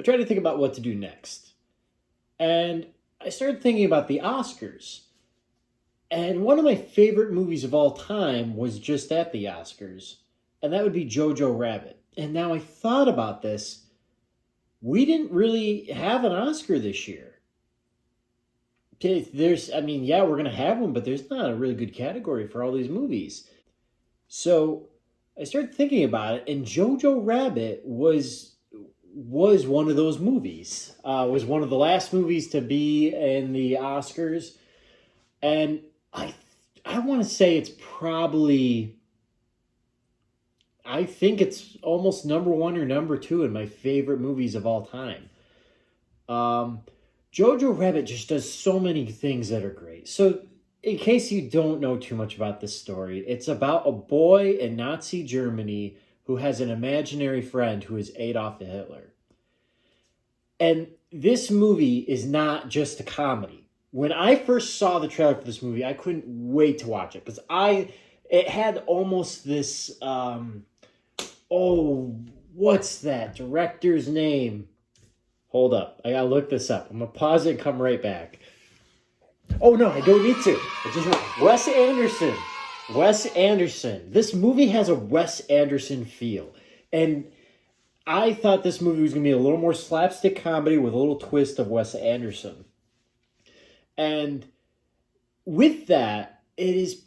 tried to think about what to do next. And I started thinking about the Oscars. And one of my favorite movies of all time was just at the Oscars, and that would be Jojo Rabbit. And now I thought about this. We didn't really have an Oscar this year. Yeah, we're going to have one, but there's not a really good category for all these movies. So I started thinking about it, and Jojo Rabbit was one of those movies. Was one of the last movies to be in the Oscars, and I want to say it's probably. I think it's almost number one or number two in my favorite movies of all time. Jojo Rabbit just does so many things that are great. So, in case you don't know too much about this story, it's about a boy in Nazi Germany who has an imaginary friend who is Adolf Hitler. And this movie is not just a comedy. When I first saw the trailer for this movie, I couldn't wait to watch it because it had almost this what's that director's name? Hold up. I gotta look this up. I'm gonna pause it and come right back. Oh no, I don't need to. Wes Anderson. Wes Anderson. This movie has a Wes Anderson feel. And I thought this movie was gonna be a little more slapstick comedy with a little twist of Wes Anderson. And with that, it is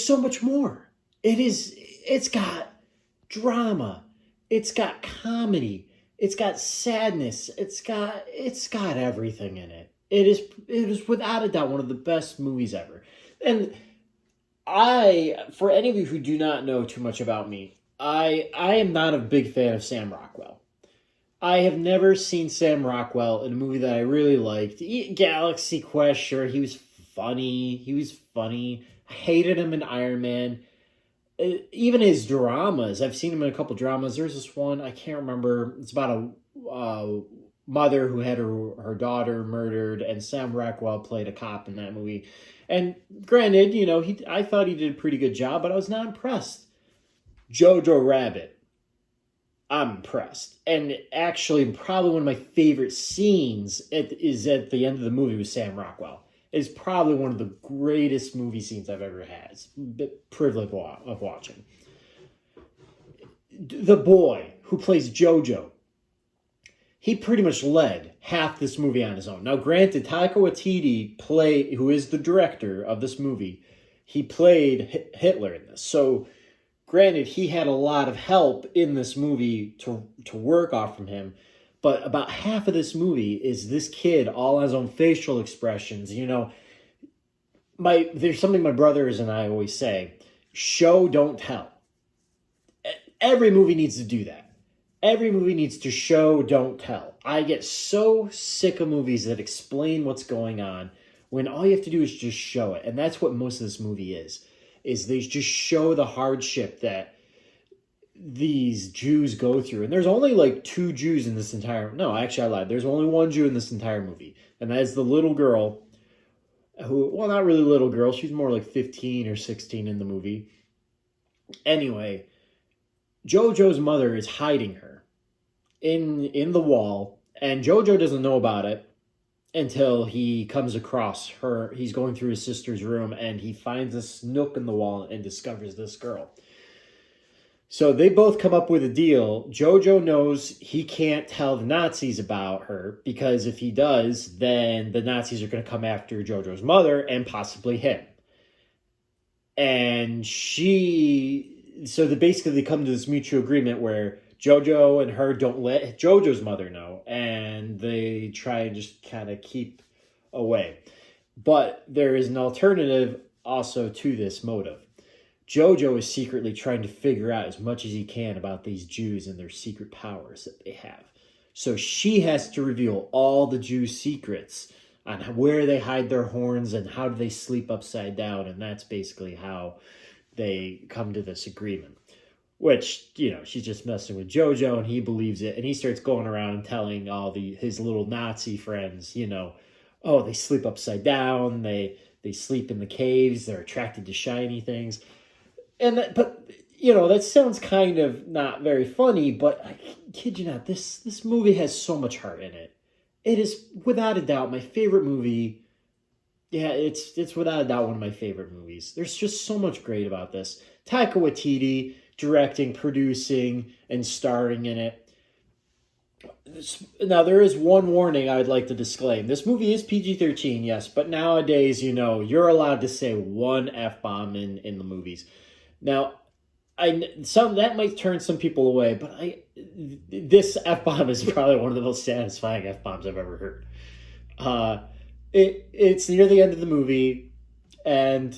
so much more. It's got drama. It's got comedy. It's got sadness. It's got everything in it. It is without a doubt one of the best movies ever. And for any of you who do not know too much about me, I am not a big fan of Sam Rockwell. I have never seen Sam Rockwell in a movie that I really liked. Galaxy Quest, sure, he was funny. I hated him in Iron Man. Even his dramas, I've seen him in a couple dramas. There's this one, I can't remember. It's about a mother who had her daughter murdered, and Sam Rockwell played a cop in that movie. And granted, I thought he did a pretty good job, but I was not impressed. Jojo Rabbit, I'm impressed. And actually, probably one of my favorite scenes is at the end of the movie with Sam Rockwell. Is probably one of the greatest movie scenes I've ever had. It's a privilege of watching. The boy who plays JoJo, he pretty much led half this movie on his own. Now, granted, Taika Waititi, who is the director of this movie, he played Hitler in this. So, granted, he had a lot of help in this movie to work off from him. But about half of this movie is this kid all on his own facial expressions. There's something my brothers and I always say, show, don't tell. Every movie needs to do that. Every movie needs to show, don't tell. I get so sick of movies that explain what's going on when all you have to do is just show it. And that's what most of this movie is they just show the hardship that these Jews go through. And there's only like two Jews in this entire... No, actually I lied. There's only one Jew in this entire movie. And that is the little girl who... Well, not really little girl. She's more like 15 or 16 in the movie. Anyway, JoJo's mother is hiding her in the wall. And JoJo doesn't know about it until he comes across her. He's going through his sister's room and he finds this nook in the wall and discovers this girl. So they both come up with a deal. JoJo knows he can't tell the Nazis about her because if he does, then the Nazis are going to come after JoJo's mother and possibly him. And basically they come to this mutual agreement where JoJo and her don't let JoJo's mother know, and they try and just kind of keep away. But there is an alternative also to this motive. JoJo is secretly trying to figure out as much as he can about these Jews and their secret powers that they have. So she has to reveal all the Jews' secrets on where they hide their horns and how do they sleep upside down. And that's basically how they come to this agreement. Which, she's just messing with JoJo and he believes it. And he starts going around and telling all his little Nazi friends, they sleep upside down. They sleep in the caves. They're attracted to shiny things. But that sounds kind of not very funny, but I kid you not, this movie has so much heart in it. It is without a doubt my favorite movie. Yeah, it's without a doubt one of my favorite movies. There's just so much great about this. Taika Waititi directing, producing, and starring in it. Now, there is one warning I would like to disclaim. This movie is PG-13, yes, but nowadays, you're allowed to say one F-bomb in the movies. Now, that might turn some people away, but this F-bomb is probably one of the most satisfying F-bombs I've ever heard. It's near the end of the movie, and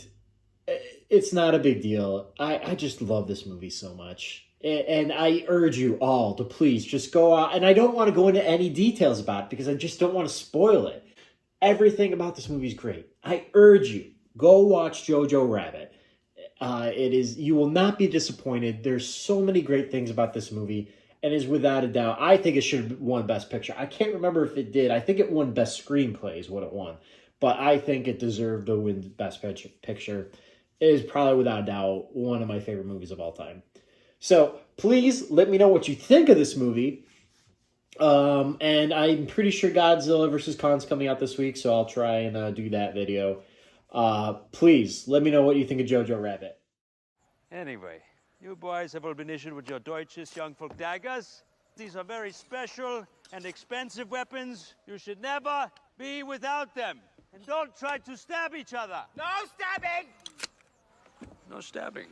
it's not a big deal. I just love this movie so much. And I urge you all to please just go out. And I don't want to go into any details about it because I just don't want to spoil it. Everything about this movie is great. I urge you, go watch JoJo Rabbit. You will not be disappointed. There's so many great things about this movie, and is without a doubt, I think it should have won Best Picture. I can't remember if it did. I think it won Best Screenplay is what it won, but I think it deserved to win Best Picture. It is probably without a doubt one of my favorite movies of all time. So please let me know what you think of this movie. And I'm pretty sure Godzilla vs. Kong's coming out this week, so I'll try and do that video. Please let me know what you think of Jojo Rabbit. Anyway, you boys have all been issued with your Deutsches Jungvolk daggers. These are very special and expensive weapons. You should never be without them. And don't try to stab each other. No stabbing! No stabbing.